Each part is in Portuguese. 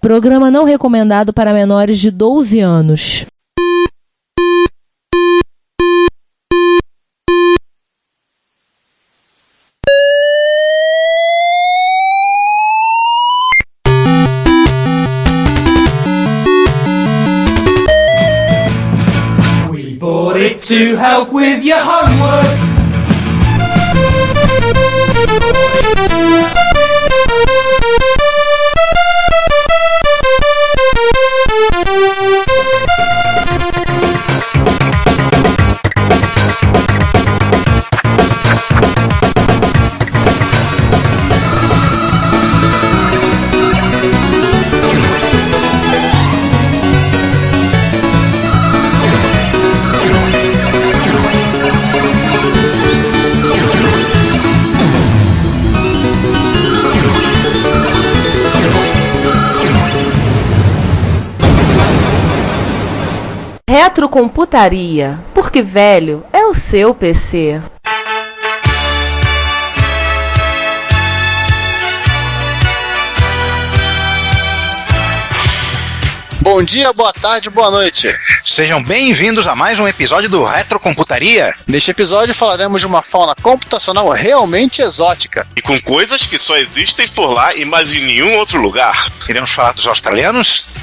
Programa não recomendado para menores de 12 anos. We bought it to help with your homework. Retrocomputaria, porque velho é o seu PC. Bom dia, boa tarde, boa noite. Sejam bem-vindos a mais um episódio do Retrocomputaria. Neste episódio falaremos de uma fauna computacional realmente exótica. E com coisas que só existem por lá e mais em nenhum outro lugar. Iremos falar dos australianos?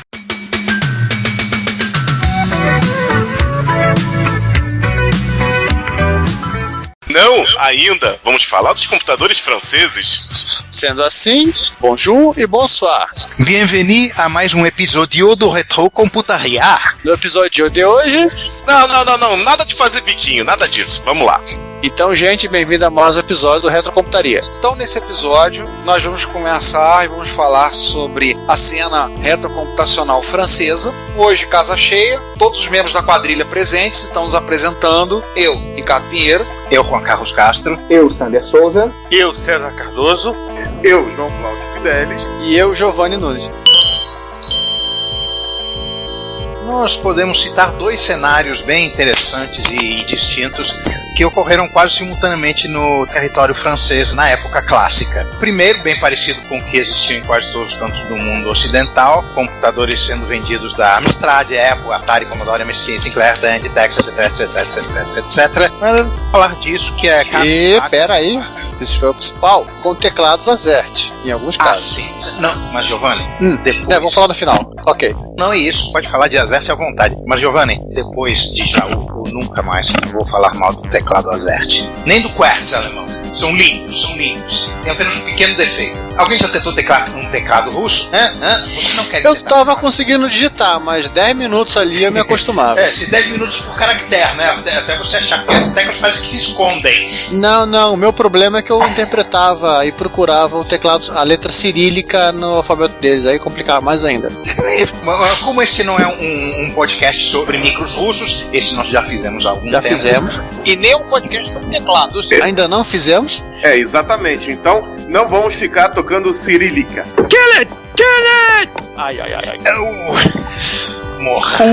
Não, ainda. Vamos falar dos computadores franceses. Sendo assim, bonjour e bonsoir. Bienvenue a mais um episódio do Retrocomputaria. No episódio de hoje... Não, nada de fazer biquinho, nada disso. Vamos lá. Então, gente, bem-vindo a mais um episódio do Retrocomputaria. Então, nesse episódio, nós vamos começar e vamos falar sobre a cena retrocomputacional francesa. Hoje, casa cheia, todos os membros da quadrilha presentes estão nos apresentando. Eu, Ricardo Pinheiro. Eu, Juan Carlos Castro. Eu, Sander Souza. Eu, César Cardoso. Eu, João Cláudio Fidelis. E eu, Giovanni Nunes. Nós podemos citar dois cenários bem interessantes e distintos que ocorreram quase simultaneamente no território francês na época clássica. Primeiro, bem parecido com o que existia em quase todos os cantos do mundo ocidental, computadores sendo vendidos da Amstrad, Apple, Atari, Commodore, MSI, Sinclair, Tandy, Texas, etc. Mas falar disso que é... E, peraí, esse foi o principal, com teclados Azert, em alguns casos. Sim. Não, mas Giovanni, depois... vamos falar no final, ok. Não é isso, pode falar de Azert à vontade. Mas Giovanni, depois de Jaú, eu nunca mais vou falar mal do teclado Azert. Nem do Quartz alemão. São lindos. Tem apenas um pequeno defeito. Alguém já tentou um teclado russo? Você não quer Eu tava conseguindo digitar, mas 10 minutos ali eu me acostumava. Se 10 minutos por caractere, né? Até você achar que as teclas parecem que se escondem. Não, o meu problema é que eu interpretava e procurava o teclado, a letra cirílica no alfabeto deles, aí complicava mais ainda. Como esse não é um podcast sobre micros russos, esse nós já fizemos há algum tempo. Já fizemos. E nem um podcast sobre teclados. Ainda não fizemos? É, exatamente. Então, não vamos ficar tocando cirílica. Kill it! Ai. Morra.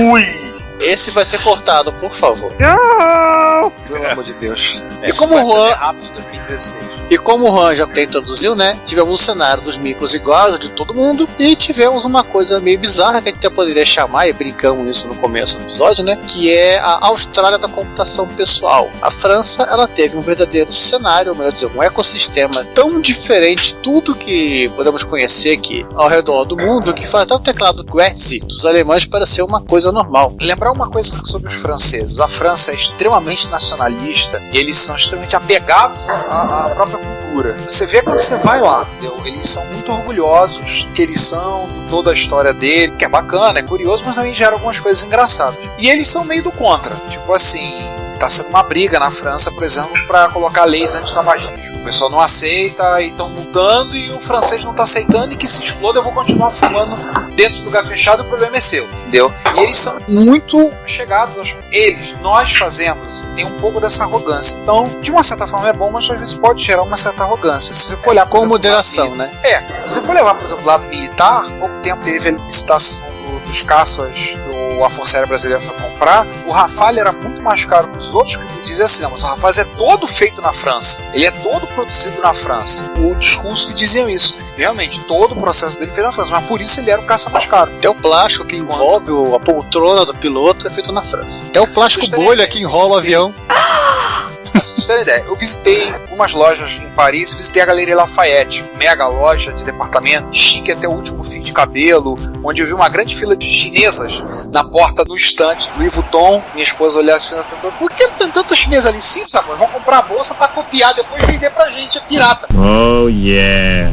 Esse vai ser cortado, por favor. Não! Pelo amor de Deus. E como o Juan... rápido 2016. E como o Juan já introduziu, né? Tivemos um cenário dos micros iguais de todo mundo e tivemos uma coisa meio bizarra que a gente até poderia chamar, e brincamos nisso no começo do episódio, né? Que é a Austrália da computação pessoal. A França, ela teve um verdadeiro cenário, melhor dizer, um ecossistema tão diferente de tudo que podemos conhecer aqui ao redor do mundo, que faz até o teclado QWERTZ dos alemães parecer uma coisa normal. Lembrar uma coisa sobre os franceses. A França é extremamente nacionalista e eles são extremamente apegados à própria cultura. Você vê quando você vai lá, entendeu? Eles são muito orgulhosos que eles são, toda a história dele, que é bacana, é curioso, mas também gera algumas coisas engraçadas. E eles são meio do contra. Tipo assim, tá sendo uma briga na França, por exemplo, para colocar leis antitabagismo. O pessoal não aceita e estão mudando e o francês não tá aceitando, e que se exploda eu vou continuar fumando dentro do lugar fechado, o problema é seu, entendeu? E eles são muito chegados aos... nós fazemos, assim, tem um pouco dessa arrogância. Então, de uma certa forma é bom, mas às vezes pode gerar uma certa arrogância. Se você for olhar, com moderação, né? Se você for levar, por exemplo, o lado militar, há pouco tempo teve a licitação dos caças, a Força Aérea Brasileira foi comprar. O Rafale era muito mais caro que os outros, que dizia assim, não, mas o Rafale é todo feito na França, ele é todo produzido na França. Outros russos que diziam isso. Realmente, todo o processo dele foi na França, mas por isso ele era o caça mais caro. Até o plástico que envolve a poltrona do piloto é feito na França. Até o plástico bolha que enrola o avião. Pra vocês terem ideia, eu visitei algumas lojas em Paris, visitei a Galeria Lafayette, mega loja de departamento, chique até o último fio de cabelo, onde eu vi uma grande fila de chinesas na porta do estante Louis Vuitton. Minha esposa olhava assim e perguntou: por que tem tanta chinesa ali? Sim, sabe? Vão comprar a bolsa pra copiar, depois vender pra gente, é pirata. Oh, yeah.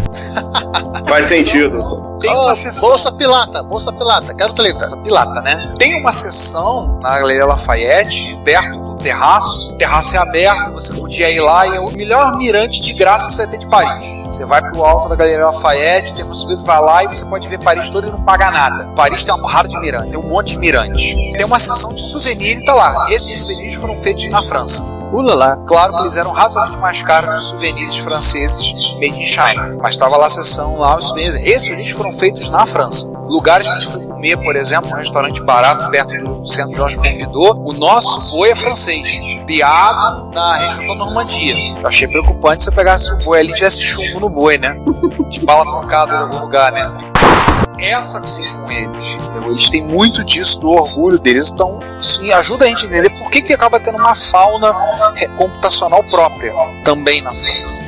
Faz sentido. Tem uma seção... Bolsa pilata, quero 30. Bolsa pilata, né? Tem uma seção na Galeria Lafayette, perto do terraço. O terraço é aberto, você podia ir lá e é o melhor mirante de graça que você tem de Paris. Você vai pro alto da Galeria Lafayette, tem uma subida, vai lá e você pode ver Paris toda e não paga nada. Paris tem uma porrada de mirante, tem um monte de mirantes. Tem uma seção de souvenirs e tá lá. Esses souvenirs foram feitos na França. Lá. Claro que eles eram razoavelmente mais caros que os souvenirs franceses made in China. Mas estava lá a seção lá, os souvenirs. Esses souvenirs foram feitos na França. Lugares que a gente foi comer, por exemplo, um restaurante barato perto do centro Jorge Pompidou, o nosso boi é francês, piado na região da Normandia. Eu achei preocupante se eu pegasse o boi ali e tivesse chumbo no boi, né? De bala trocada em algum lugar, né? Essa sim com eles. Eles têm muito disso, do orgulho deles, então isso ajuda a gente a entender por que acaba tendo uma fauna computacional própria também na França.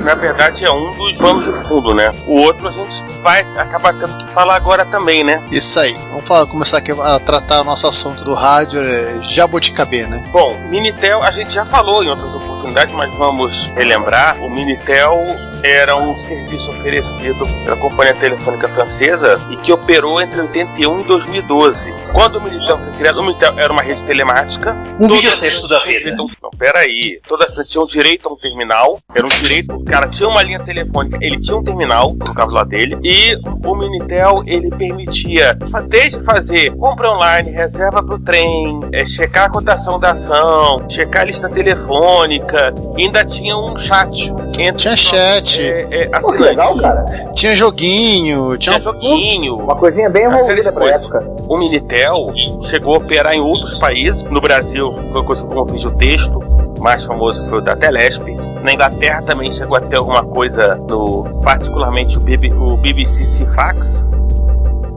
Na verdade é um dos panos de fundo, né? O outro a gente vai acabar tendo que falar agora também, né? Isso aí. Vamos começar aqui a tratar o nosso assunto do rádio, jabuticabê, né? Bom, Minitel a gente já falou em outras oportunidades, mas vamos relembrar. O Minitel era um serviço oferecido pela Companhia Telefônica Francesa e que operou entre 81 e 2012. Quando o Minitel foi criado, o Minitel era uma rede telemática. Videotexto da vida. Não, peraí. Todas tinham direito a um terminal. Era um direito. O cara tinha uma linha telefônica, ele tinha um terminal, no caso lá dele. E o Minitel, ele permitia, desde fazer compra online, reserva pro trem, checar a cotação da ação, checar a lista telefônica. E ainda tinha um chat. Tinha chat. Pô, que legal, cara. Tinha joguinho. Tinha joguinho. Uma coisinha bem envolvida pra época. O Minitel chegou a operar em outros países. No Brasil foi coisa como o videotexto, o mais famoso foi o da Telesp. Na Inglaterra também chegou a ter alguma coisa, particularmente o BBC Ceefax.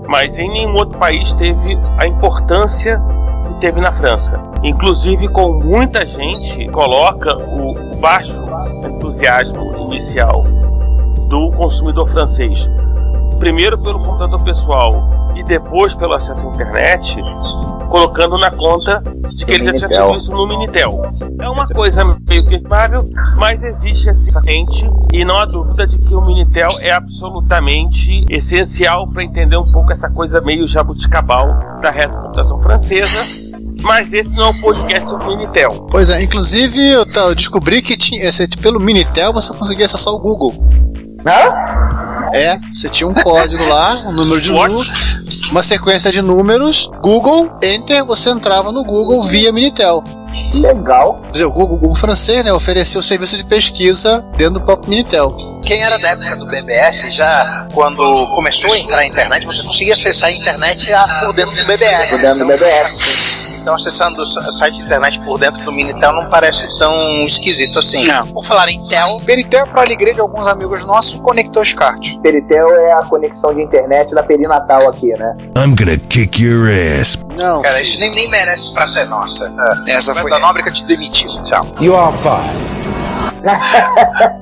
Mas em nenhum outro país teve a importância que teve na França. Inclusive, com muita gente coloca o baixo entusiasmo inicial do consumidor francês, primeiro pelo computador pessoal e depois pelo acesso à internet, colocando na conta de que ele já tinha tido isso no Minitel. É uma coisa meio questionável, mas existe esse patente e não há dúvida de que o Minitel é absolutamente essencial para entender um pouco essa coisa meio jabuticabal da retrocomputação francesa. Mas esse não é o podcast do Minitel. Pois é, inclusive eu descobri que pelo Minitel você conseguia acessar o Google. Você tinha um código lá, um número de uma sequência de números, Google, Enter, você entrava no Google via Minitel. Legal. Quer dizer, o Google francês, né, ofereceu o serviço de pesquisa dentro do próprio Minitel. Quem era da época do BBS, já quando começou a entrar a internet, você conseguia acessar a internet por dentro do BBS. Por dentro do BBS. Então, acessando o site de internet por dentro do Minitel não parece tão esquisito assim. Não. Por falar em Tel, Peritel, para alegria de alguns amigos nossos, conectou os cards. Peritel é a conexão de internet da perinatal aqui, né? I'm gonna kick your ass. Não, cara, isso nem merece pra ser nossa. Essa foi da Nóbrega te demitiu. Tchau. You are fired.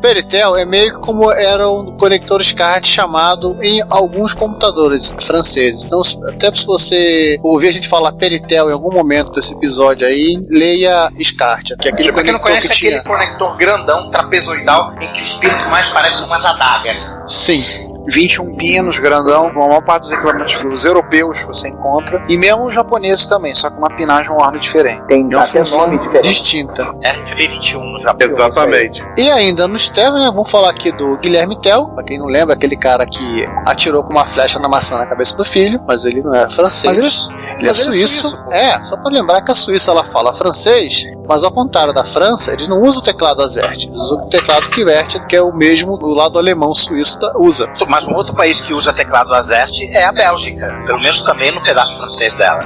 Peritel é meio que como era um conector SCART chamado em alguns computadores franceses. Então, até se você ouvir a gente falar Peritel em algum momento desse episódio aí, leia SCART, que é aquele conector não conhece que tinha. Aquele conector grandão, trapezoidal, em que os pinos mais parecem umas adagas. Sim. 21 pinos, grandão, a maior parte dos equipamentos os europeus você encontra, e mesmo os japoneses também, só com uma pinagem, uma ordem diferente. Tem uma até função nome diferente. distinta. RB21 no Japão. Exatamente. E ainda nos Tel, né, vamos falar aqui do Guilherme Tel, pra quem não lembra, aquele cara que atirou com uma flecha na maçã na cabeça do filho, mas ele não é francês. Ele é suíço. Só pra lembrar que a Suíça ela fala francês, mas ao contrário da França, eles não usam o teclado AZERTY, eles usam o teclado QWERTY, que é o mesmo do lado alemão suíço usa. Mas um outro país que usa teclado AZERTY é a Bélgica. Pelo menos também no pedaço francês dela.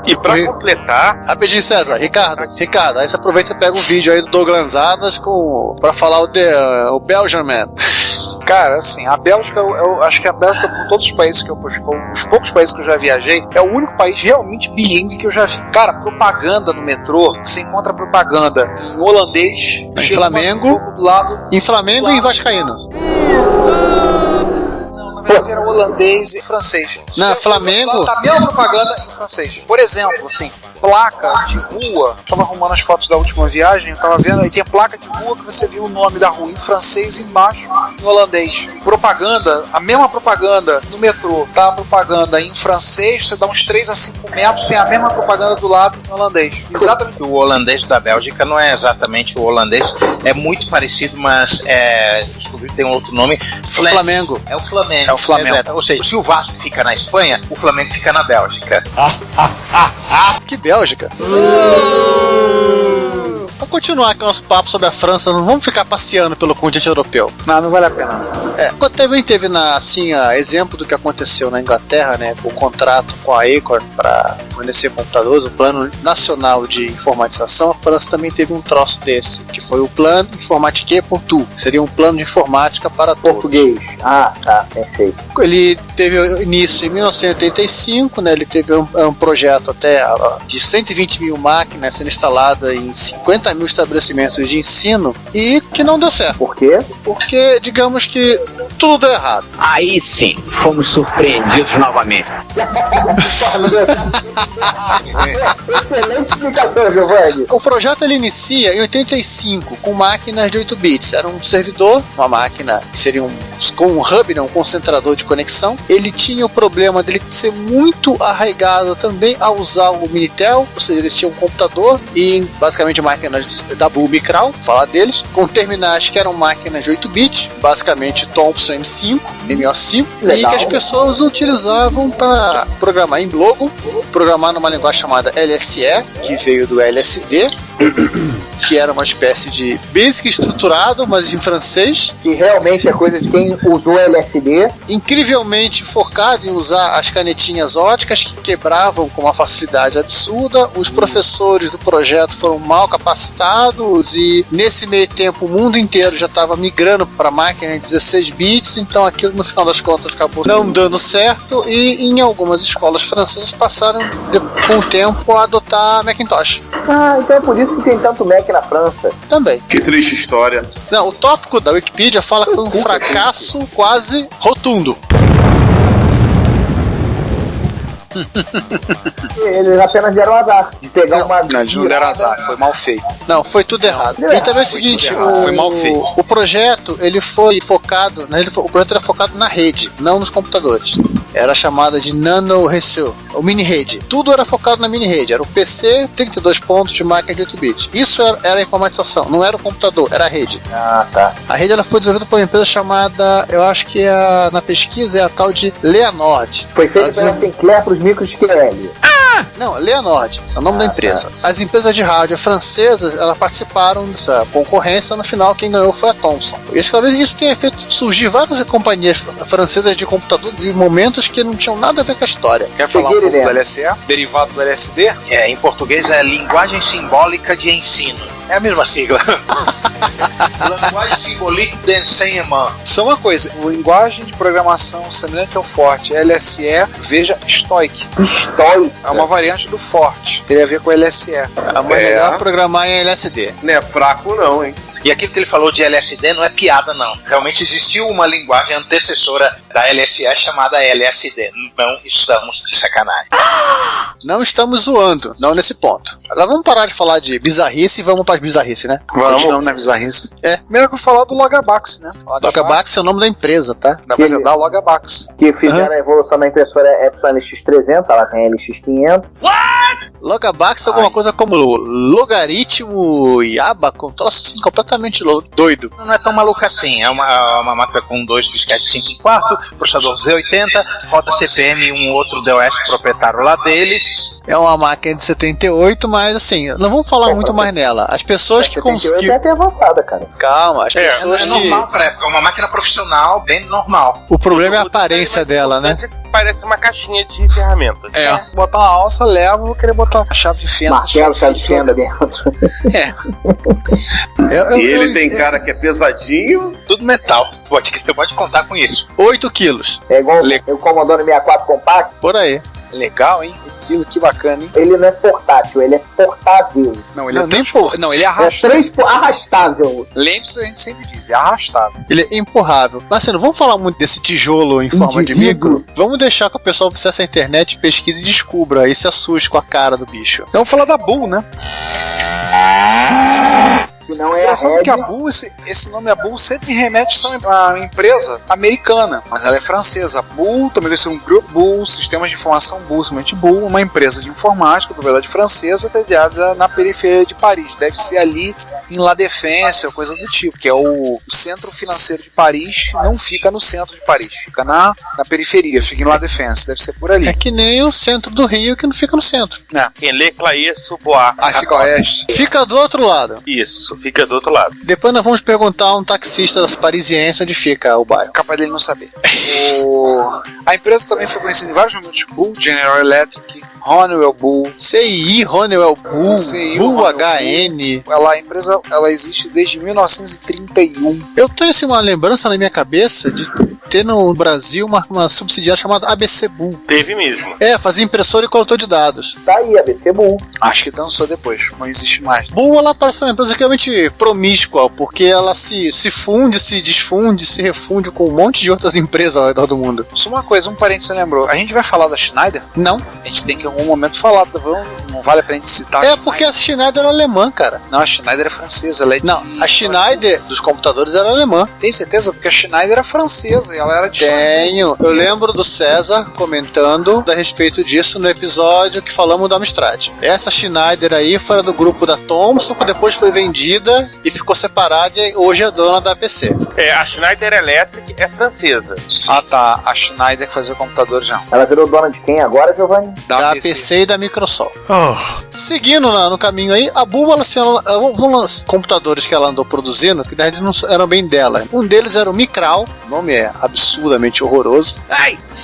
E pra completar... Rapidinho, César. Ricardo, aí você aproveita e pega um vídeo aí do Douglas Adams pra falar o Belgian Man. Cara, assim, a Bélgica, eu acho que a Bélgica, por todos os países os poucos países que eu já viajei, é o único país realmente bilíngue que eu já vi. Cara, propaganda no metrô, você encontra propaganda em holandês, Em Flamengo, do lado, em Flamengo e em Vascaíno. na verdade era holandês e francês. Na Flamengo? Tá a mesma propaganda em francês. Por exemplo, assim, placa de rua. Eu tava arrumando as fotos da última viagem, eu tava vendo, aí tinha placa de rua que você viu o nome da rua em francês e embaixo em holandês. Propaganda, a mesma propaganda no metrô, tá a propaganda em francês, você dá uns 3 a 5 metros, tem a mesma propaganda do lado em holandês. Exatamente. O holandês da Bélgica não é exatamente o holandês, é muito parecido, mas descobri que tem um outro nome. Flamengo. É o Flamengo. É o Flamengo. Exato. Ou seja, se o Vasco fica na Espanha, o Flamengo fica na Bélgica. Que Bélgica? Pra continuar aqui o nosso papo sobre a França, não vamos ficar passeando pelo continente europeu. Não vale a pena. Também teve exemplo do que aconteceu na Inglaterra, né? O contrato com a Acorn para fornecer computadores, o Plano Nacional de Informatização. A França também teve um troço desse, que foi o Plano Informatique pour tous, seria um plano de informática para todos. Português. Ah, tá, pensei. Ele teve início em 1985, né? Ele teve um projeto até de 120 mil máquinas sendo instaladas em 50 mil estabelecimentos de ensino e que não deu certo. Por quê? Porque, digamos que tudo deu errado. Aí sim, fomos surpreendidos novamente. Excelente explicação, Giovanni. O projeto ele inicia em 85 com máquinas de 8 bits. Era um servidor, uma máquina que seria com um hub, né, um concentrador de conexão. Ele tinha o problema dele ser muito arraigado também a usar o Minitel, ou seja, eles tinham um computador e basicamente máquinas da Bull Micral, falar deles, com terminais que eram máquinas de 8 bits, basicamente Thompson M5, MO5, Legal. e que as pessoas utilizavam para programar em Logo, programar numa linguagem chamada LSE, que veio do LSD, que era uma espécie de BASIC estruturado, mas em francês. Que realmente é coisa de quem usou LSD. Incrivelmente focado em usar as canetinhas óticas que quebravam com uma facilidade absurda. Os professores do projeto foram mal capacitados e nesse meio tempo o mundo inteiro já estava migrando para máquina de 16 bits, então aquilo no final das contas acabou não dando certo e em algumas escolas francesas passaram com o tempo a adotar Macintosh. Ah, então é por isso que tem tanto Mac na França. Também. Que triste história. Não, o tópico da Wikipedia fala que foi um fracasso quase rotundo. Eles apenas deram azar de pegar uma. Não, eles não deram azar, foi mal feito. Não, foi tudo errado. E também é o seguinte, foi mal feito. O projeto, ele foi focado, o projeto era focado na rede, não nos computadores. Era chamada de Nano Réseau, ou mini rede. Tudo era focado na mini rede. Era o PC, 32 pontos de máquina de 8 bits. Isso era a informatização, não era o computador, era a rede. Ah, tá. A rede ela foi desenvolvida por uma empresa chamada, eu acho que na pesquisa é a tal de Leonord. Foi feito pela Sinclair para os micros QL. Não, Leonord é o nome da empresa. As empresas de rádio francesas, elas participaram dessa concorrência. No final, quem ganhou foi a Thomson. Isso tem feito surgir várias companhias francesas de computador de momentos que não tinham nada a ver com a história. Quer falar um pouco do LSE? Derivado do LSD? Em português é Linguagem Simbólica de Ensino. É a mesma sigla. Linguagem Simbólica de Enseignement. Só uma coisa, linguagem de programação semelhante ao Forte, LSE, veja Stoic. Stoic? É uma variante do Forte, teria a ver com LSE. É melhor programar em LSD. Não é fraco não, hein? E aquilo que ele falou de LSD não é piada, não. Realmente existiu uma linguagem antecessora da LSE chamada LSD. Não estamos de sacanagem. Não estamos zoando, não nesse ponto. Agora vamos parar de falar de bizarrice e vamos para bizarrice, né? Continuamos na bizarrice. Primeiro que eu vou falar do Logabax, né? Logabax é o nome da empresa, tá? Dá pra você dar Logabax. Que fizeram a evolução da impressora Epson LX300, ela tem LX500. Logabax é alguma coisa como logaritmo e abaco, um troço assim completamente doido. Não é tão maluco assim, é uma máquina com 2 disquetes 5/4, processador Z80, roda CPM e um outro DOS proprietário lá deles. É uma máquina de 78, mas assim, não vamos falar muito mais nela. As pessoas que conseguiram... É até avançada, cara. Calma, as pessoas é normal pra época, é uma máquina profissional, bem normal. O problema é a aparência dela, né? Parece uma caixinha de ferramentas. Botar uma alça, leva, vou querer botar uma chave de fenda. Martelo, chave de fenda dentro. E ele tem cara que é pesadinho. Tudo metal, você pode contar com isso. 8 quilos. É igual o Commodore 64 Compact. Por aí. Legal, hein? Aquilo, que bacana, hein? Ele não é portátil, ele é portável. Não, ele Não, nem Não, ele é Arrastável. Lembre-se, a gente sempre diz, é arrastável. Ele é empurrável. Mas assim, não vamos falar muito desse tijolo em forma de micro. Vamos deixar que o pessoal acesse a internet, pesquise e descubra. E se assuste com a cara do bicho. Então vamos falar da Bull, né? Que não é Engraçado que a Bull, esse nome a Bull sempre remete a uma empresa americana, mas ela é francesa. A Bull também deve ser um grupo Bull, sistemas de informação Bull, somente Bull, uma empresa de informática, propriedade francesa, sediada na periferia de Paris. Deve ser ali em La Défense ou coisa do tipo, que é o centro financeiro de Paris, não fica no centro de Paris, fica na periferia, fica em La Défense, deve ser por ali. É que nem o centro do Rio, que não fica no centro. Quem lê Clair-Sous-Bois. Fica oeste. Fica do outro lado. Isso, fica do outro lado. Depois nós vamos perguntar a um taxista parisiense onde fica o bairro. Capaz dele não saber. A empresa também foi conhecida em vários momentos: Bull, General Electric, Honeywell Bull, CI, Honeywell Bull, CI, Bull Honeywell HN. A empresa existe desde 1931. Eu tenho assim, uma lembrança na minha cabeça de ter no Brasil uma subsidiária chamada ABC Bull. Teve mesmo. Fazia impressora e coletor de dados. Tá aí, ABC Bull. Acho que dançou depois, não existe mais. Bull, ela parece uma empresa realmente promíscua, porque ela se funde, se desfunde, se refunde com um monte de outras empresas ao redor do mundo. Só uma coisa, um parente você lembrou. A gente vai falar da Schneider? Não. A gente tem que em algum momento falar, não vale pra gente citar. Porque a Schneider era alemã, cara. Não, a Schneider é francesa. Ela é Não, a Schneider dos computadores era alemã. Tem certeza? Porque a Schneider era francesa e ela era de Tenho. Eu lembro do César comentando a respeito disso no episódio que falamos do Amstrad. Essa Schneider aí foi do grupo da Thomson, que depois foi vendida e ficou separada e hoje é dona da PC. A Schneider Electric é francesa. tá. A Schneider que fazia computadores já. Ela virou dona de quem agora, Giovanni? Da PC e da Microsoft. Seguindo no caminho aí, a Bull, computadores que ela andou produzindo, que na verdade não eram bem dela. Um deles era o Micral, o nome é absurdamente horroroso.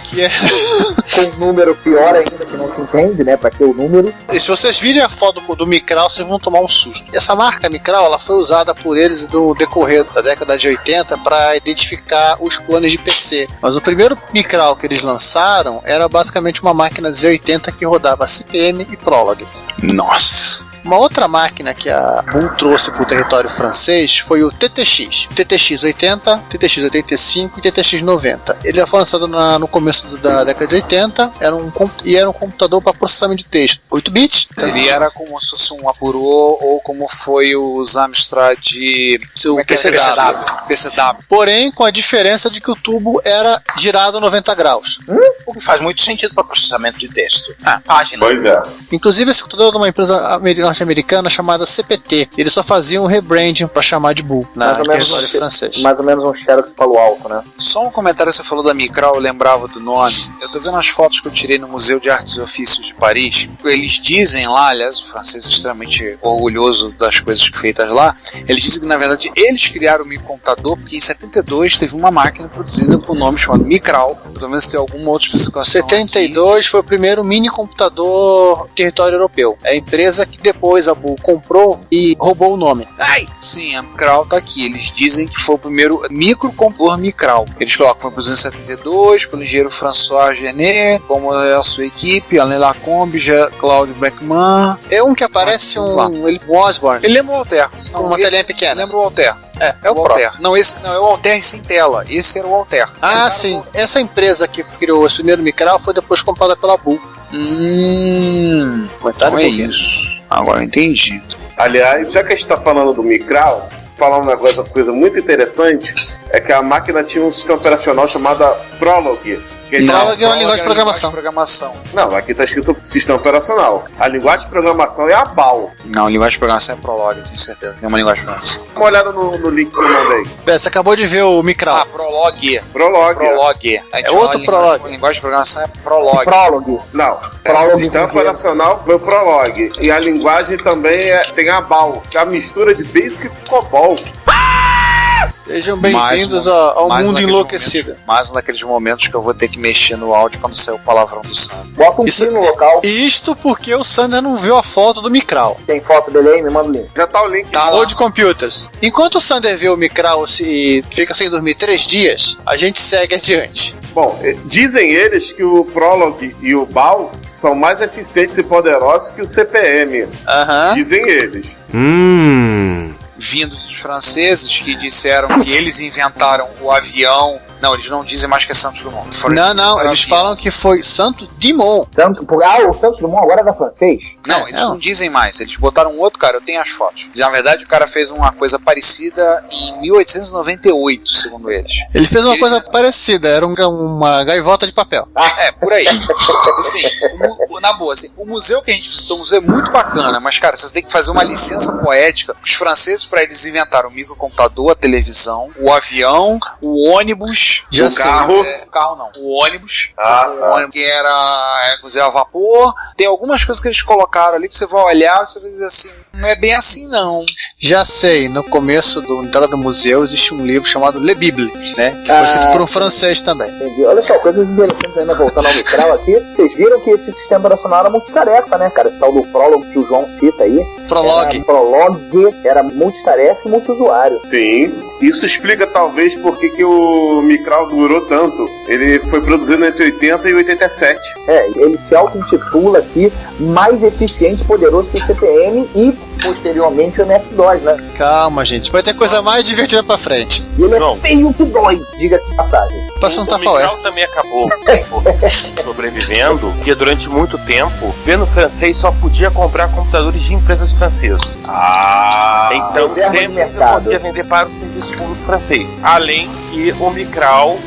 Que é... Com um número pior ainda, que não se entende, né? Pra que o número? E se vocês virem a foto do Micral, vocês vão tomar um susto. Essa marca Micral, ela foi usada por eles no decorrer da década de 80 para identificar os clones de PC. Mas o primeiro Micral que eles lançaram era basicamente uma máquina Z80 que rodava CPM e Prolog. Nossa! Uma outra máquina que a Bull trouxe para o território francês foi o TTX. TTX 80, TTX 85 e TTX 90. Ele foi lançado no começo da década de 80 era um computador para processamento de texto. 8 bits. Ele era como se fosse um Apuro ou como foi os Amstrad de... Seu PCW. Porém, com a diferença de que o tubo era girado 90 graus. O que faz muito sentido para processamento de texto. Página. Pois é. Inclusive, esse computador é de uma empresa norte-americana chamada CPT. Eles só faziam um rebranding para chamar de Bull na território francês. Mais ou menos um Xerox Palo Alto, né? Só um comentário, você falou da Micral, eu lembrava do nome. Eu tô vendo as fotos que eu tirei no Museu de Artes e Ofícios de Paris. Eles dizem lá, aliás, o francês é extremamente orgulhoso das coisas feitas lá, eles dizem que na verdade eles criaram o microcomputador porque em 72 teve uma máquina produzida com um nome chamado Micral. Pelo menos tem alguma outra especificação. 72 foi o primeiro mini computador território europeu. É a empresa que depois a Bull comprou e roubou o nome. Sim, a Micral tá aqui. Eles dizem que foi o primeiro microcomputador Micral. Eles colocam que foi produzido em 72 pelo engenheiro François Genet, como é a sua equipe, Alain Lacombe, Claude Beckman. É um que aparece um Osborne. Ele lembra o Altair. Com uma telinha pequena. Lembra o Altair. É o próprio. Não, esse não é o Altair sem tela. Esse era o Altair. Sim. Essa empresa que criou esse primeiro Micral foi depois comprada pela Bull. Então é isso. Agora eu entendi. Aliás, já que a gente está falando do Micral, falar uma coisa muito interessante. é que a máquina tinha um sistema operacional chamado Prolog. Prolog é uma linguagem de programação. Não, aqui tá escrito sistema operacional. A linguagem de programação é a BAL. Não, a linguagem de programação é Prolog, tenho certeza. Tem uma linguagem de programação. Dá uma olhada no link que eu mandei. Você acabou de ver o Micral. Prolog. Prolog. É outro Prolog. A linguagem de programação é Prolog. Prolog. Não. Prolog O sistema operacional foi o Prolog. E a linguagem também tem a BAL, que é a mistura de Basic com COBOL. Sejam bem-vindos ao mundo enlouquecido. Mais um daqueles momentos que eu vou ter que mexer no áudio pra não sair o palavrão do Sander. Bota um tiro no local. Isto porque o Sander não viu a foto do Micral. Tem foto dele aí? Me manda o link. Já tá o link. Ou de computers. Enquanto o Sander vê o Micral e fica sem dormir 3 dias, a gente segue adiante. Bom, dizem eles que o Prolog e o BAL são mais eficientes e poderosos que o CP/M. Dizem eles. Vindo dos franceses que disseram que eles inventaram o avião. Não, eles não dizem mais que é Santos Dumont. Não, eles falam que foi Santos Dumont. O Santos Dumont agora é da francês? Não, eles não dizem mais. Eles botaram um outro cara, eu tenho as fotos. Na verdade, o cara fez uma coisa parecida em 1898, segundo eles. Ele fez uma coisa parecida, era uma gaivota de papel. Por aí. Assim, na boa, assim, o museu que a gente visitou, o museu é muito bacana, mas, cara, você tem que fazer uma licença poética. Os franceses, pra eles, inventaram o microcomputador, a televisão, o avião, o ônibus. O carro. O carro não. O ônibus. O ônibus que era museu a vapor. Tem algumas coisas que eles colocaram ali que você vai olhar e você vai dizer assim, não é bem assim não. Já sei, no começo da entrada do museu existe um livro chamado Le Bible, né? Que foi escrito por um francês também. Entendi. Olha só, coisas interessantes ainda voltando ao Micral aqui. Vocês viram que esse sistema operacional era multitarefa, né, cara? Esse tal do Prolog que o João cita aí. Prolog era multitarefa e multiusuário. Sim. Isso explica talvez por que o Micral durou tanto. Ele foi produzido entre 80 e 87. Ele se auto-intitula aqui mais eficiente e poderoso que o CP/M e posteriormente o MS-DOS, né? Calma, gente, vai ter coisa mais divertida pra frente. E ele é feio que dói, diga-se de passagem. Passa um O Micral também acabou sobrevivendo, porque durante muito tempo, o governo francês só podia comprar computadores de empresas francesas. Então sempre podia vender para o serviço público francês. Além que o Micral,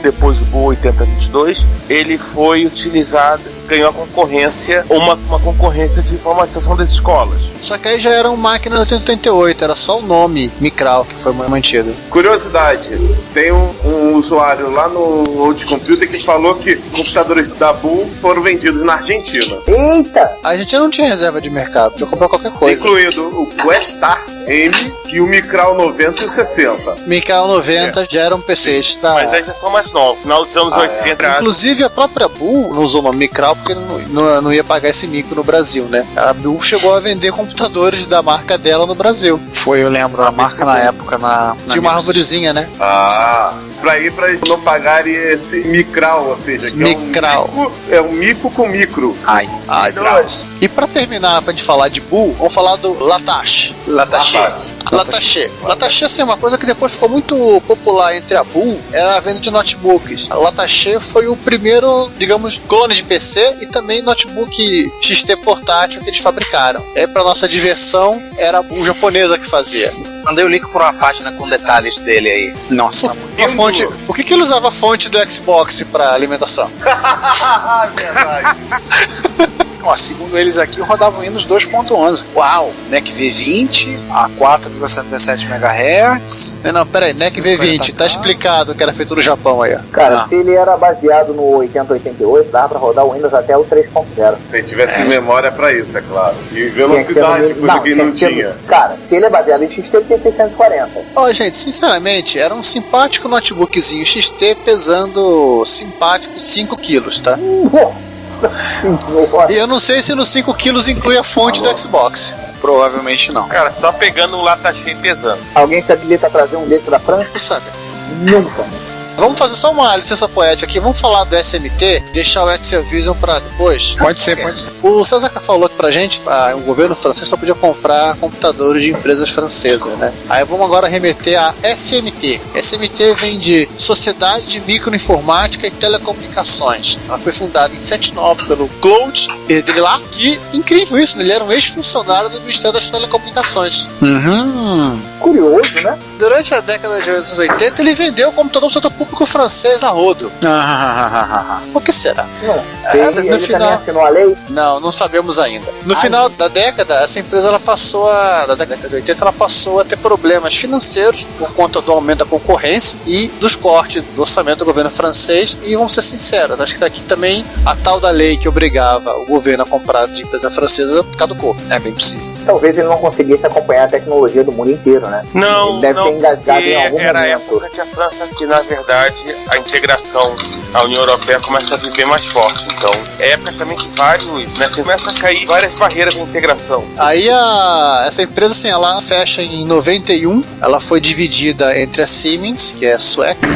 depois do BU 8022, ele foi utilizado, ganhou a concorrência, uma concorrência de informatização das escolas. Só que aí já era uma máquina do 8088, era só o nome Micral que foi mantido. Curiosidade, tem um usuário lá no Old Computer que falou que computadores da BU foram vendidos na Argentina. Eita! A gente não tinha reserva de mercado, podia comprar qualquer coisa. Incluindo o Questar M e o Micral 90 e o 60. Micral 90 já eram PCs. Mas aí já são mais novos, final dos anos 80. Inclusive a própria BU não usou o nome Micral porque não ia pagar esse mico no Brasil, né? A BU chegou a vender computadores da marca dela no Brasil. Eu lembro da marca na época. Tinha uma arvorezinha, né? Pra eles não pagarem esse Micral, ou seja, que Micral. É um mico com micro. Ai, e pra terminar, pra gente falar de BU, vamos falar do Latache. Latache, assim, uma coisa que depois ficou muito popular entre a BU era a venda de notebooks. A Latache foi o primeiro, digamos, clone de PC e também notebook XT portátil que eles fabricaram. Pra nossa diversão, era a BU japonesa que fazia. Mandei o link pra uma página com detalhes dele aí. Nossa, uma fonte. Por que ele usava a fonte do Xbox pra alimentação? Verdade. Segundo eles aqui, rodavam Windows 2.11. Uau! NEC V20 a 4,77 MHz. Não, peraí, NEC V20, tá explicado que era feito no Japão aí, ó. Cara, se ele era baseado no 8088, dava pra rodar o Windows até o 3.0. Se tivesse memória pra isso, é claro. E velocidade, coisa que não tinha. Cara, se ele é baseado em XT, ele tem 640. Gente, sinceramente, era um simpático notebookzinho XT pesando simpáticos 5 quilos, tá? E eu não sei se nos 5 quilos inclui a fonte do Xbox. Provavelmente não. Cara, só pegando um Latache pesando. Alguém se habilita a trazer um desse da França? O Sander. Nunca. Vamos fazer só uma licença poética aqui. Vamos falar do SMT, deixar o Excel Vision pra depois? Pode ser. O César falou aqui pra gente, o governo francês só podia comprar computadores de empresas francesas, né? Aí vamos agora remeter a SMT. SMT vem de Sociedade de Microinformática e Telecomunicações. Ela foi fundada em 79 pelo Claude Pedrillat, que incrível isso, né? Ele era um ex-funcionário do Ministério das Telecomunicações. Curioso, né? Durante a década de 80, ele vendeu o computador pro setor público francês a rodo. O que será? Não sei, no ele final... também assinou a lei? Não sabemos ainda. No final da década, essa empresa da década de 80, ela passou a ter problemas financeiros por conta do aumento da concorrência e dos cortes do orçamento do governo francês. E vamos ser sinceros, acho que daqui também a tal da lei que obrigava o governo a comprar de empresa francesa caducou. É bem possível. Talvez ele não conseguisse acompanhar a tecnologia do mundo inteiro, né? Não, ele deve ter engasgado em algum era a momento. época que a França, que na verdade a integração à União Europeia começa a vir bem mais forte. Então, é praticamente começa a cair várias barreiras de integração. Aí essa empresa, assim, ela fecha em 91, ela foi dividida entre a Siemens, que é sueca,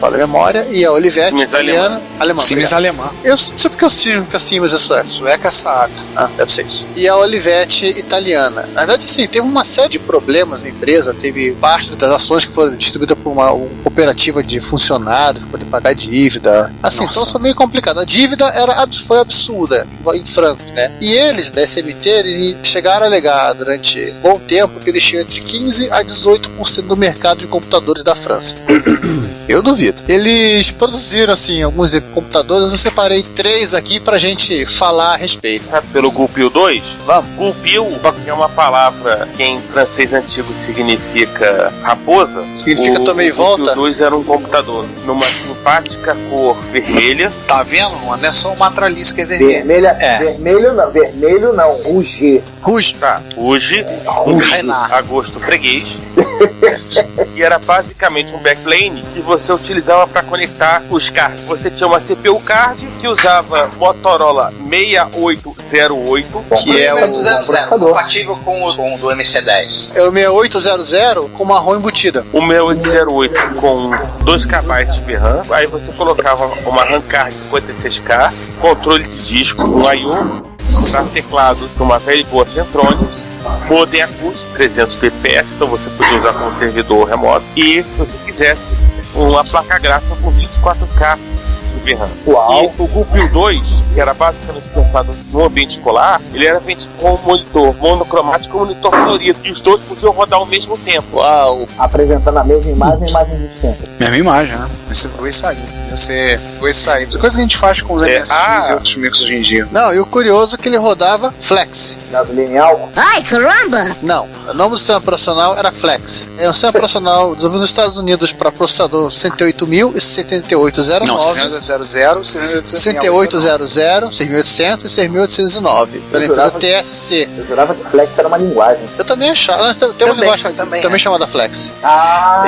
fala a memória, e a Olivetti, italiana, alemã. Siemens alemã. Eu sei porque eu sinto que a Siemens é sueca. Sueca Saab. Deve ser isso. E a Olivetti italiana. Na verdade, assim, teve uma série de problemas na empresa. Teve parte das ações que foram distribuídas por uma cooperativa de funcionários para poder pagar dívida. Assim, então foi meio complicado. A dívida foi absurda em francos, né? E eles, da SMT, eles chegaram a alegar durante um bom tempo que eles tinham entre 15% a 18% do mercado de computadores da França. Eu duvido. Eles produziram, assim, alguns computadores. Eu separei 3 aqui pra gente falar a respeito. Sabe pelo Goupil 2? Vamos. Goupil é uma palavra que em francês antigo significa raposa. Significa tomei volta? O Goupil 2 era um computador numa simpática cor vermelha. Tá vendo? Não é só uma traliça que é vermelha. Vermelho não, Rouge. Tá, Rouge, agosto freguês. E era basicamente um backplane que você utilizava para conectar os cards. Você tinha uma CPU card que usava Motorola 6808, que é o compatível com o do MC10. É o 6800 com uma ROM embutida. O 6808 com 2 KB de RAM. Aí você colocava uma RAM card 56K, controle de disco, um I/O, teclado de uma velha boa Centronics, modem acústico 300 pps, então você podia usar como servidor remoto, e se você quisesse uma placa gráfica com 24K de RAM. Uau. E o Goupil 2, que era basicamente pensado no ambiente escolar, ele era vendido com um monitor monocromático e um monitor colorido, e os dois podiam rodar ao mesmo tempo. Uau! Apresentando a mesma imagem distinta. Mesma imagem, né? Esse vai sair. Coisa que a gente faz com os MSX e outros micros hoje em dia. Não, e o curioso é que ele rodava Flex. Lineal? Ai, caramba! Não, o nome do sistema operacional era Flex. É um sistema operacional desenvolvido nos Estados Unidos para processador 108.000 e 7809. Não, 6800, 6800, 6800 e 6809. Pela empresa TSC. Eu jurava que Flex era uma linguagem. Eu também achava. Tem uma linguagem também chamada Flex.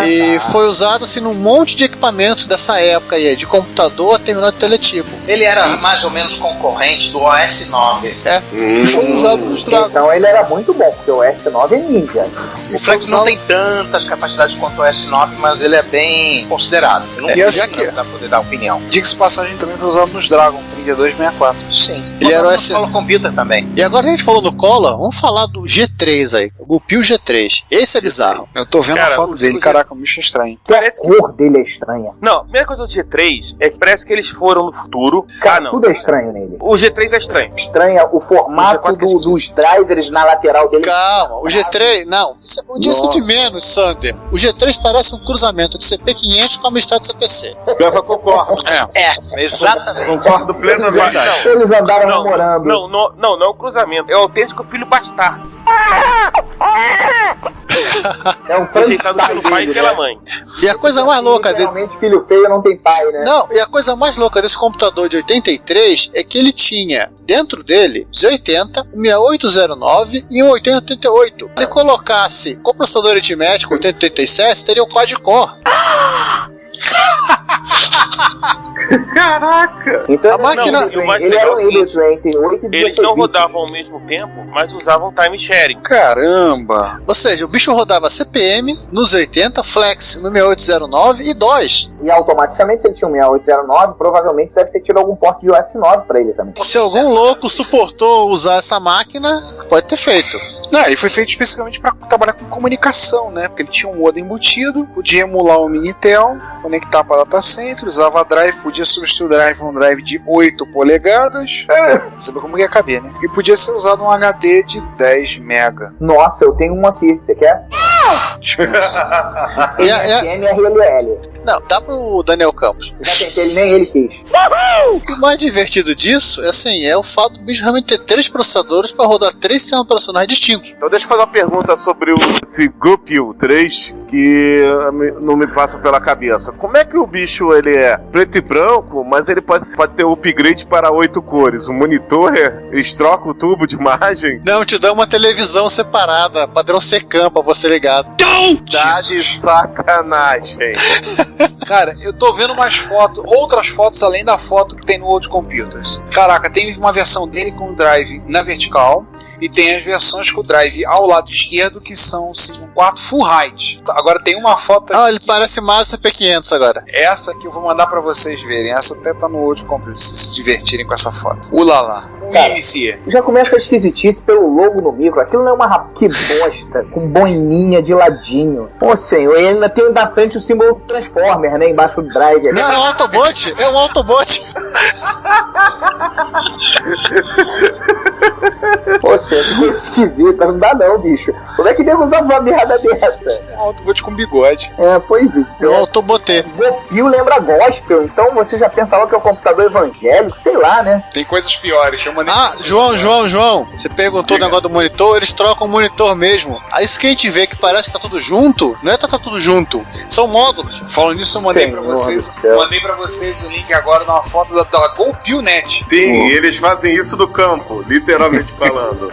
E foi usado assim num monte de equipamentos dessa época aí, de computador a terminal de teletipo. Ele era mais ou menos concorrente do OS9. E foi usado nos Dragon. Então ele era muito bom, porque o OS9 é ninja. O Flex não tem tantas capacidades quanto o OS9, mas ele é bem considerado. Eu não sei pra poder dar opinião. Diga-se passagem também foi usado nos Dragon 3264. Sim. Ele era o Color Computer também. E agora a gente falou no Color, vamos falar do G3 aí. O Goupil G3. Esse é bizarro. Eu tô vendo a foto dele, caraca, um bicho estranho. Parece A cor dele é estranha. Não, a primeira coisa do G3 é que parece que eles foram no futuro. Cara, não. tudo é estranho nele. O G3 é estranho. Estranha o formato dos drivers na lateral dele. Calma, o G3, não. Isso podia ser de menos, Sander. O G3 parece um cruzamento de CP500 com a Amstrad CPC. Eu concordo. Exatamente. Concordo plenamente. Eles andaram namorando. Não é um cruzamento. É o autêntico filho bastardo. É um rejeitado pelo pai e pela mãe. E a coisa mais louca dele. Realmente, filho feio não tem pai, né? Não, e a coisa mais louca desse computador de 83 é que ele tinha dentro dele 280, um 6809 e um 8088. Se colocasse com processador aritmético 8087, teria um quad-core. Caraca! Então, a máquina. Ele era um híbrido entre 8 e 16 Eles não rodavam ao mesmo tempo, mas usavam time sharing. Caramba! Ou seja, o bicho rodava CPM nos 80, Flex no 6809 e DOS. E automaticamente, se ele tinha um 6809, provavelmente deve ter tido algum porte de OS9 pra ele também. Se algum louco suportou usar essa máquina, pode ter feito. Não, ele foi feito especificamente para trabalhar com comunicação, né? Porque ele tinha um modem embutido, podia emular um Minitel, conectar para data center, usava drive, podia substituir o drive por um drive de 8 polegadas. Sabe como ia caber, né? E podia ser usado um HD de 10 MB. Nossa, eu tenho um aqui. Você quer? MRLL. Não, dá pro Daniel Campos. Já tentei, ele nem ele quis. O mais divertido disso é o fato do bicho realmente ter 3 processadores para rodar 3 sistemas operacionais distintos. Então deixa eu fazer uma pergunta sobre esse GPU 3 que não me passa pela cabeça. Como é que o bicho ele é preto e branco, mas ele pode ter upgrade para 8 cores? O monitor eles trocam o tubo de imagem? Não, te dá uma televisão separada, padrão Secam pra você ligado. Tá de sacanagem. Cara, eu tô vendo umas fotos, outras fotos além da foto que tem no World Computers. Caraca, tem uma versão dele com o drive na vertical e tem as versões com o drive ao lado esquerdo que são 5/4 full height. Agora tem uma foto aqui. Ele parece mais o CP500 agora. Essa que eu vou mandar pra vocês verem. Essa até tá no World Computers, se divertirem com essa foto. Ulala. Inicia. Já começa a esquisitice pelo logo no micro. Aquilo não é uma que bosta, com boininha de ladinho. Ô senhor, ele ainda tem da frente o símbolo do Transformer, né? Embaixo do drive. Não, é um Autobot. É um Autobot. Ô senhor, que coisa esquisita. Não dá não, bicho. Como é que deve usar uma merda dessa? É um Autobot com bigode. Pois é. É um Autobotê. GoPio lembra gospel, então você já pensa logo que é um computador evangélico, sei lá, né? Tem coisas piores. João, você perguntou o negócio do monitor, eles trocam o monitor mesmo. Aí isso que a gente vê que parece que tá tudo junto, não é que tá tudo junto, são módulos. Falando nisso, eu mandei pra vocês. Mandei pra vocês o link agora numa foto da GoPio Net. Sim, eles fazem isso do campo, literalmente falando.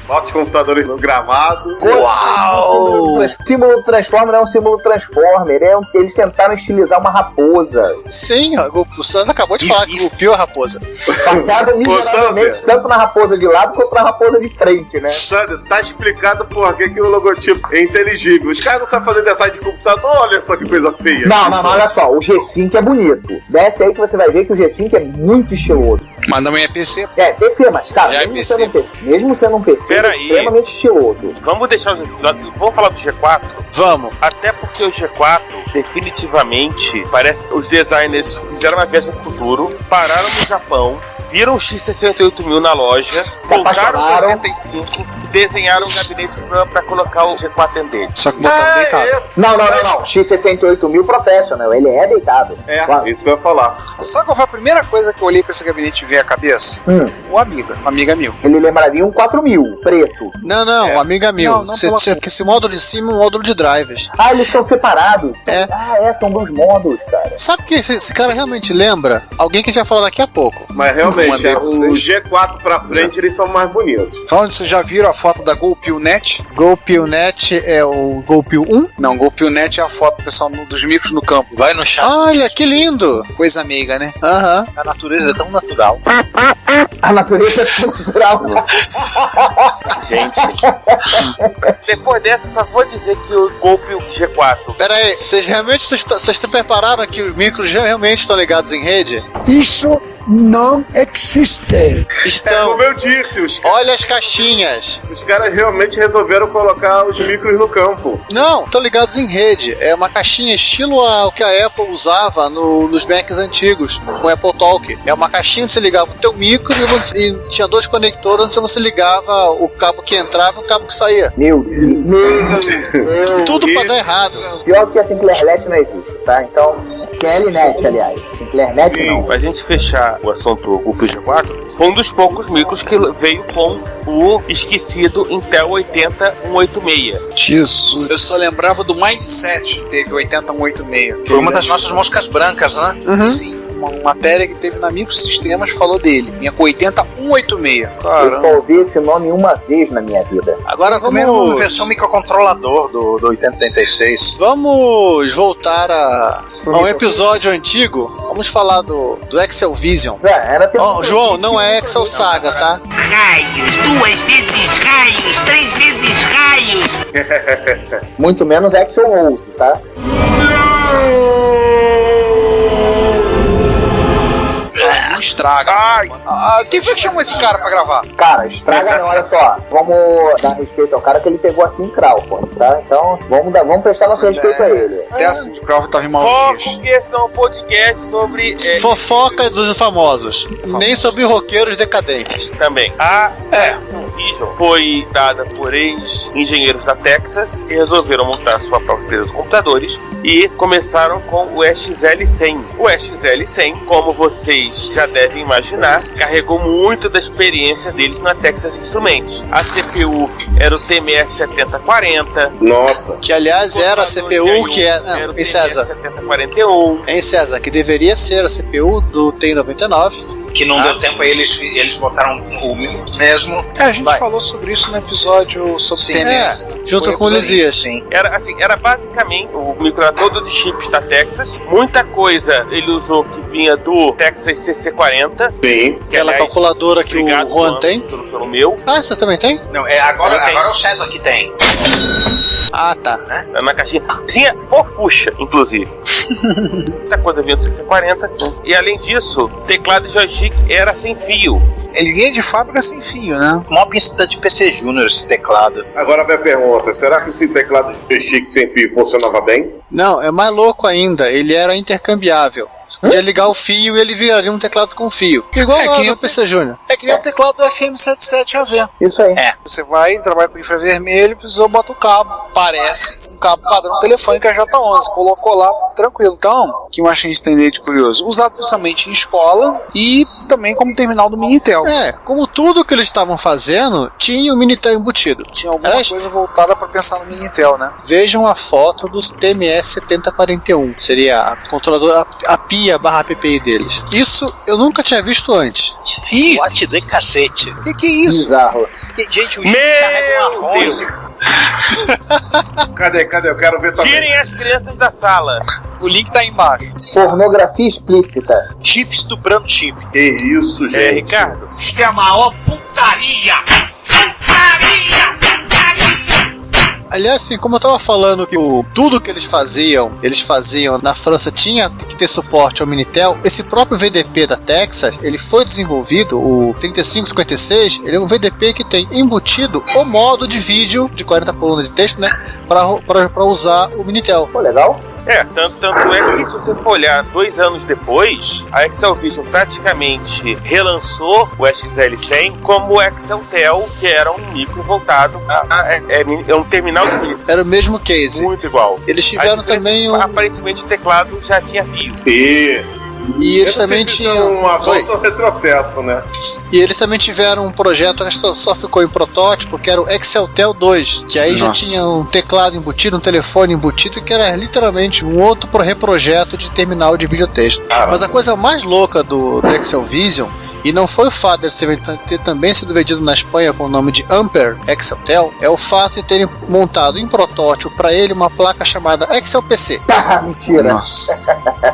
Bota computadores no gramado. Uau! O símbolo do Transformer é um símbolo Transformer. Eles tentaram estilizar uma raposa. Sim, o César acabou de falar que o Pio é a raposa. Passado miseravelmente tanto na raposa de lado quanto na raposa de frente, né? Sandro, tá explicado por que o logotipo é inteligível. Os caras não sabem fazer design de computador, olha só que coisa feia. Não, olha só, o G5 é bonito. Desce aí que você vai ver que o G5 é muito estiloso. Mas também é PC. É, PC, mas cara, mesmo sendo um PC, é Peraí. extremamente estiloso. Vamos deixar os... Vamos falar do G4? Vamos. Até porque o G4, definitivamente, parece que os designers fizeram uma viagem pro futuro, pararam no Japão, viram o X68000 na loja, voltaram no 85 e desenharam um gabinete pra colocar o G4 dentro dele. Só que botaram deitado. Não. X68000 Professional, ele é deitado. Isso que eu ia falar. Sabe qual foi a primeira coisa que eu olhei pra esse gabinete e vi a cabeça? O Amiga 1000. Ele lembraria um 4000, preto. Não, amiga mil. Porque esse módulo de cima é um módulo de drivers. Eles são separados. São 2 módulos, cara. Sabe que esse cara realmente lembra alguém que a gente vai falar daqui a pouco. Mas realmente, o G4 pra frente, eles são mais bonitos. Falando, vocês já viram a foto da GoPio Net? GoPio Net é o GoPio 1? Não, GoPio Net é a foto do pessoal dos micros no campo. Vai no chat. Olha, que lindo! Coisa amiga, né? Aham. A natureza é tão natural. A natureza é tão natural. Gente, depois dessa, só vou dizer que o GoPio G4... Pera aí, vocês estão preparados que os micros já realmente estão ligados em rede? Isso não existe. Estão. Como eu disse, Olha as caixinhas. Os caras realmente resolveram colocar os micros no campo. Não, estão ligados em rede. É uma caixinha estilo o que a Apple usava nos Macs antigos, com o Apple Talk. É uma caixinha onde você ligava o teu micro e tinha 2 conectores onde você ligava o cabo que entrava e o cabo que saía. Meu Deus. Tudo pra dar errado. Pior que a Sinclair Net não existe, tá? Então, que é LNet, aliás. Sinclair Net não. Pra gente fechar o assunto GoPio G4, foi um dos poucos micros que veio com o esquecido Intel 80186. Jesus. Eu só lembrava do Mindset, que teve 80186. Foi uma das nossas moscas brancas, né? Sim. Uma matéria que teve na Microsistemas falou dele. Minha com 80186. Eu só ouvi esse nome uma vez na minha vida. Agora Uma vamos... versão microcontrolador do 8086. Vamos voltar a um episódio antigo. Vamos falar do Excel Vision. João, não é Excel Saga, tá? Raios, 2 vezes raios, 3 vezes raios. Muito menos Excel Rose, tá? Estraga. Quem foi que chamou esse cara pra gravar? Cara, estraga não, olha só. Vamos dar respeito ao cara que ele pegou assim em Crawford, tá? Então, vamos prestar nosso respeito a ele. Até assim de Crawford tava em maus dias. Porque esse não é um podcast sobre... fofoca dos famosos. Nem sobre roqueiros decadentes. Também. Vision Vision foi dada por ex-engenheiros da Texas que resolveram montar sua própria empresa de computadores e começaram com o XL100. O XL100, como vocês já devem imaginar, carregou muito da experiência deles na Texas Instruments. A CPU era o TMS-7040. Nossa. Que aliás era a CPU que era o em César. TMS-7041. Em César, que deveria ser a CPU do TI-99. Que não deu tempo, aí eles botaram o mesmo. A gente falou sobre isso no episódio sobre TMS. Junto com o Lisias. Era basicamente o microcontrolador de chips da Texas. Muita coisa ele usou que vinha do Texas CC40. Sim. Aquela calculadora que o Juan tem. Pelo meu. Ah, você também tem? Não, agora o César que tem. Ah, tá. Né? Na caixinha. Tinha fofucha, inclusive. Muita coisa vinha do CC40. E além disso, teclado e joystick era sem fio. Ele vinha de fábrica sem fio, né? Mó pista de PC Júnior esse teclado. Agora minha pergunta, será que esse teclado de joystick sem fio funcionava bem? Não, é mais louco ainda. Ele era intercambiável. Você podia ligar o fio e ele viraria um teclado com fio. Igual lá no PC Júnior. É que nem o teclado do FM77AV. Isso aí. Você vai, trabalha com infravermelho, precisou, bota o cabo. Parece um cabo padrão telefônico J11. Colocou lá, tranquilo. Então, o que eu achei de entender de curioso? Usado principalmente em escola e também como terminal do Minitel. Como tudo que eles estavam fazendo, tinha o Minitel embutido. Tinha alguma coisa voltada para pensar no Minitel, né? Vejam a foto dos TMS-7041. Seria a controladora, a PIA/PPI deles. Isso eu nunca tinha visto antes. E what de cacete. Que é isso? Bizarro. Gente, o Chico carrega uma Deus. Cadê? Eu quero ver também. Tirem as crianças da sala. O link tá aí embaixo. Pornografia explícita. Chip estuprando chip. Que isso, gente. Ricardo. Isto é a maior putaria! Aliás, assim, como eu tava falando que tudo que eles faziam na França tinha que ter suporte ao Minitel, esse próprio VDP da Texas, ele foi desenvolvido, o 3556, ele é um VDP que tem embutido o modo de vídeo de 40 colunas de texto, né, para usar o Minitel. Pô, legal. Tanto é que se você for olhar 2 anos depois, a Excel Vision praticamente relançou o XL100 como o Exceltel, que era um micro voltado é um terminal de micro. Era o mesmo case. Muito igual. Eles tiveram também aparentemente o teclado já tinha fio. E eles também tinham um avanço ou retrocesso, né? E eles também tiveram um projeto que só ficou em protótipo, que era o Exceltel 2, que aí já tinha um teclado embutido, um telefone embutido, que era literalmente um outro reprojeto de terminal de videotexto. Mas a coisa mais louca do Excel Vision, e não foi o fato de ter também sido vendido na Espanha com o nome de Ampere Exceltel, é o fato de terem montado em protótipo para ele uma placa chamada Excel PC. Mentira. Nossa.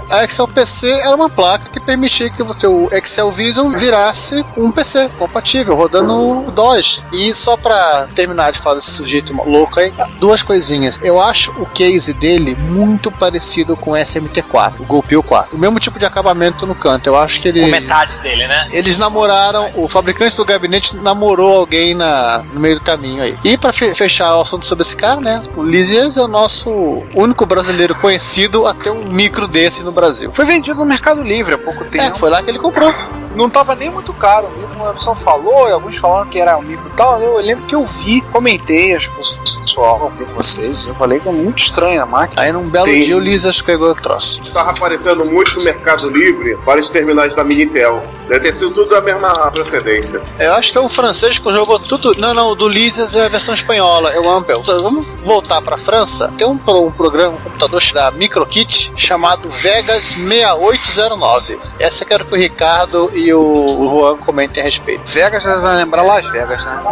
A Excel PC era uma placa que permitia que o Excel Vision virasse um PC compatível, rodando o DOS. E só para terminar de falar desse sujeito louco aí, 2 coisinhas. Eu acho o case dele muito parecido com o SMT4, o GoPio 4. O mesmo tipo de acabamento no canto. Eu acho que ele... Com metade dele, né? Eles namoraram, o fabricante do gabinete namorou alguém no meio do caminho aí. E pra fechar o assunto sobre esse cara, né? O Lisias é o nosso único brasileiro conhecido a ter um micro desse no Brasil. Foi vendido no Mercado Livre há pouco tempo. Foi lá que ele comprou. Não tava nem muito caro. O pessoal falou, e alguns falaram que era um micro e tal. Eu lembro que eu vi, comentei, acho que o pessoal comentei com vocês. Eu falei que é muito estranho a máquina. Aí num belo dia o Lisias pegou o troço. Tava aparecendo muito no Mercado Livre para os terminais da Minitel. Deve ter sido tudo da mesma procedência. Eu acho que é um francês que jogou tudo. Não, o do Lisias é a versão espanhola, é o Ampel. Então, vamos voltar pra França. Tem um programa, um computador da Microkit chamado Vegas 6809. Essa eu quero que o Ricardo e o Juan comentem a respeito. Vegas vai lembrar Las Vegas, né?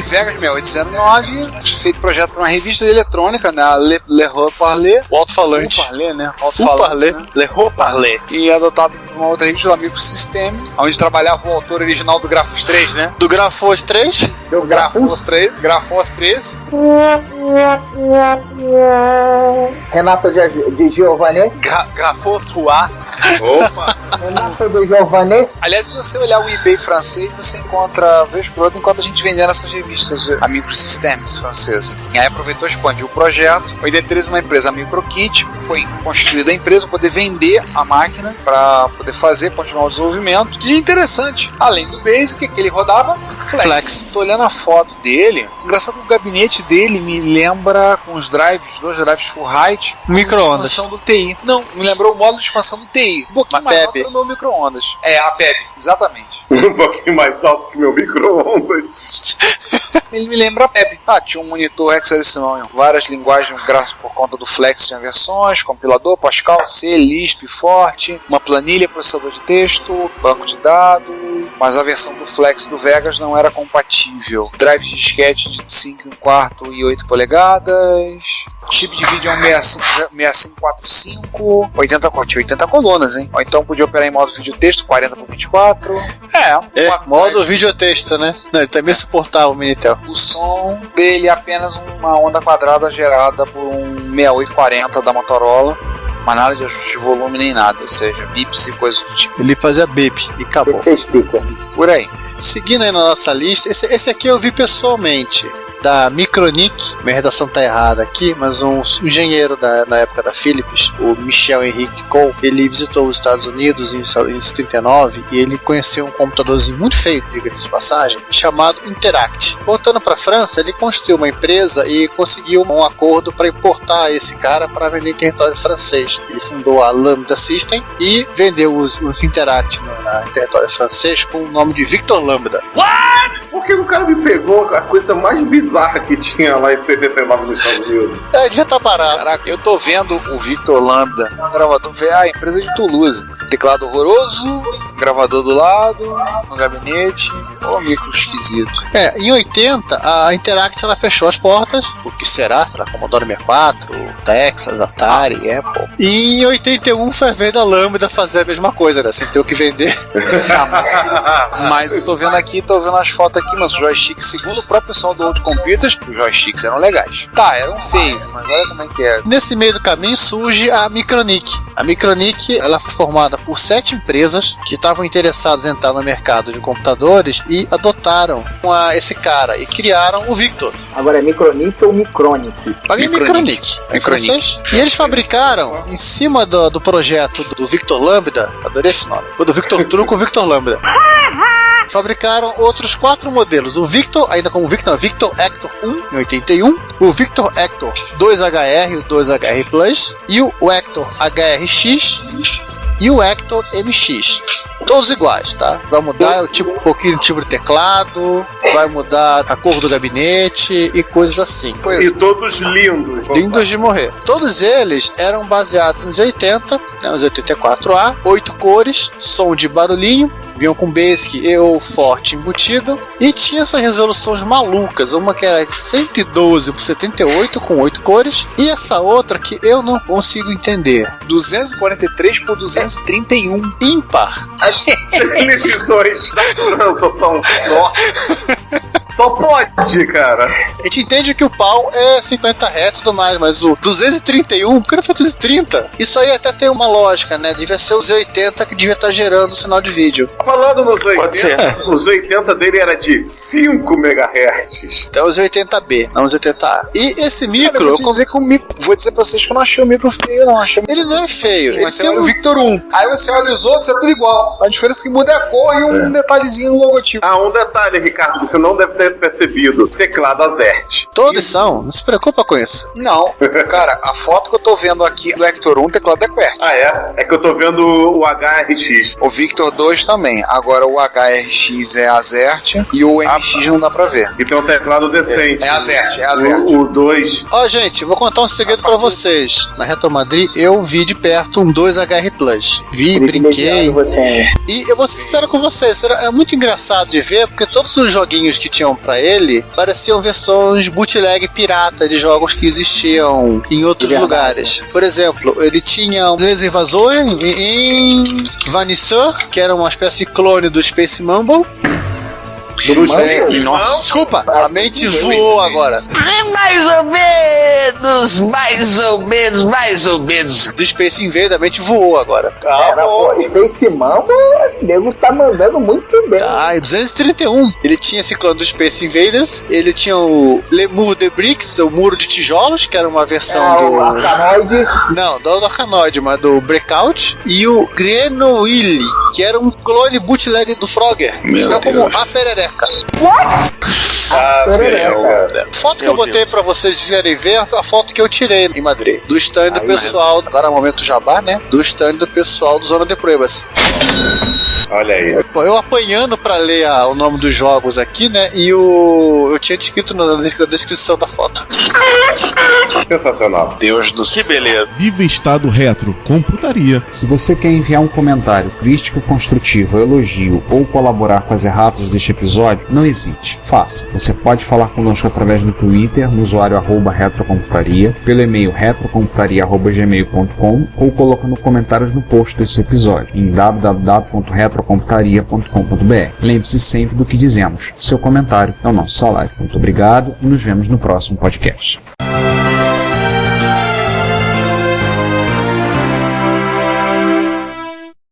Vegas 6809, feito projeto para uma revista de eletrônica, né? Le Haut-Parler. O alto-falante. Haut-Parler, né? Haut-Parler. Né? Le Haut-Parler. E adotado por uma outra revista do Microsystem, onde trabalhava o autor original do Grafos 3, né? Do Grafos 3? Do Grafos 3. Grafos 3. Renato de Giovanni. Grafos 3. Opa! Renato do Giovanni. Aliás, se você olhar o eBay francês, você encontra, vez por outra, enquanto a gente vendendo essas revistas, a Microsystems francesa. E aí aproveitou e expandiu o projeto. Em 83, uma empresa, a Microkit, foi constituída a empresa para poder vender a máquina, para poder continuar o desenvolvimento. E interessante, além do Basic, que ele rodava Flex. Tô olhando a foto dele. Engraçado que o gabinete dele me lembra com os drives, 2 drives full height, micro-ondas. Expansão do TI. Não, me lembrou o módulo de expansão do TI. Um pouquinho mais alto que o meu micro-ondas. É, a PEB, exatamente. Um pouquinho mais alto que meu micro-ondas. Ele me lembra a PEB. Tinha um monitor hexadecimal, várias linguagens, graças por conta do Flex, tinha versões, compilador, Pascal, C, Lisp, Forte, uma planilha, processador de texto, banco de dados, mas a versão do Flex do Vegas não era compatível. Drive de disquete de 5,25 e 8 polegadas, chip de vídeo é um 6545, 80 colunas, hein? Ou então podia operar em modo vídeo-texto, 40x24. Modo vídeo-texto, né? Não, ele também suportava o Minitel. O som dele é apenas uma onda quadrada gerada por um 6840 da Motorola, mas nada de ajuste de volume nem nada, ou seja, bips e coisas do tipo. Ele fazia bip e acabou. Por aí. Seguindo aí na nossa lista, esse aqui eu vi pessoalmente, da Micronic. Minha redação tá errada aqui, mas um engenheiro na época da Philips, o Michel Henrique Cole, ele visitou os Estados Unidos em 79 e ele conheceu um computadorzinho muito feio, diga-se de passagem, chamado Interact. Voltando para a França, ele construiu uma empresa e conseguiu um acordo para importar esse cara para vender em território francês. Ele fundou a Lambda System e vendeu os Interact no território francês com o nome de Victor Lambda. What? Porque o cara me pegou a coisa mais bizarra que tinha lá em 79 nos Estados Unidos. Já tá parado. Caraca, eu tô vendo o Victor Lambda, um gravador, a empresa de Toulouse. Teclado horroroso, gravador do lado, no gabinete, micro esquisito. Em 80, a Interact ela fechou as portas. O que será? Será Commodore 64, Texas, Atari, Apple. E em 81 foi a vez da Lambda fazer a mesma coisa, né? Sem ter o que vender. Mas eu tô vendo as fotos aqui, mas os joysticks, segundo o próprio pessoal do Old Computers, os joysticks eram legais. Eram feios, mas olha como é que é. Nesse meio do caminho surge a Micronic. A Micronic, ela foi formada por 7 empresas que estavam interessadas em entrar no mercado de computadores e adotaram esse cara e criaram o Victor. Agora é Micronic ou Micronic? Micronic. E eles fabricaram, em cima do projeto do Victor Lambda, adorei esse nome, foi do Victor Truco, o Victor Lambda. Fabricaram outros 4 modelos. O Victor, ainda como Victor Hector 1, em 81. O Victor Hector 2HR, o 2HR Plus. E o Hector HRX. E o Hector MX. Todos iguais, tá? Vai mudar um pouquinho o tipo de teclado, vai mudar a cor do gabinete e coisas assim. E todos lindos. Lindos de morrer. Todos eles eram baseados nos 80, né, os 84A, 8 cores, som de barulhinho, vinham com Basic e Forte embutido, e tinha essas resoluções malucas, uma que era de 112 por 78 com 8 cores, e essa outra que eu não consigo entender. 243 por 231. Ímpar. As televisões da França são... Só pode, cara. A gente entende que o pau é 50 Hz e tudo mais, mas o 231, por que não foi 230? Isso aí até tem uma lógica, né? Devia ser os 80 que devia estar gerando o sinal de vídeo. Falando nos 80, os 80 dele era de 5 MHz. Então os 80B, não os 80A. E esse micro... Cara, vou dizer pra vocês que eu não achei o micro feio, não. Ele não é feio. Ele tem o Victor 1. Aí você olha os outros, é tudo igual. A diferença é que muda a cor e um detalhezinho no logotipo. Um detalhe, Ricardo, você não deve ter percebido. Teclado Azert. Todos são, não se preocupa com isso. Não, cara, a foto que eu tô vendo aqui do Hector 1, o teclado é QWERTY. É que eu tô vendo o HRX. O Victor 2 também. Agora o HRX é Azert e o MX não dá pra ver. E tem um teclado decente. É Azert. O 2. Gente, vou contar um segredo pra vocês. Na Retro Madrid, eu vi de perto um 2HR Plus. Brinquei. E eu vou ser sincero com vocês, é muito engraçado de ver, porque todos os joguinhos que tinham pra ele pareciam versões bootleg pirata de jogos que existiam em outros lugares. Por exemplo, ele tinha Les Invasores em Vanisseur, que era uma espécie de clone do Space Mumble. Bruce Wayne. Nossa. Desculpa, a mente voou agora. Mais ou menos. Do Space Invader, a mente voou agora. Space Mambo, o nego tá mandando muito bem. Ah, em 231, ele tinha esse clone do Space Invaders, ele tinha o Lemur de Bricks, o Muro de Tijolos, que era uma versão do... Arkanoid. Não, do Arkanoid, mas do Breakout, e o Grenouille, que era um clone bootleg do Frogger. Meu Deus. Como a Perereca. What? Foto que eu botei pra vocês irem ver, a foto que eu tirei em Madrid. Do stand do pessoal, agora é o momento jabá, né? Do stand do pessoal do Zona de Pruebas. Olha aí. Pô, eu apanhando pra ler o nome dos jogos aqui, né? E eu tinha escrito na descrição da foto. Sensacional. Deus do céu. Que beleza. Viva Estado Retro Computaria. Se você quer enviar um comentário crítico, construtivo, elogio ou colaborar com as erratas deste episódio, não hesite, faça. Você pode falar conosco através do Twitter, no usuário @retrocomputaria, pelo e-mail retrocomputaria@gmail.com ou colocando comentários no post desse episódio em www.retrocomputaria.com.br. Lembre-se sempre do que dizemos. Seu comentário é o nosso salário. Muito obrigado e nos vemos no próximo podcast.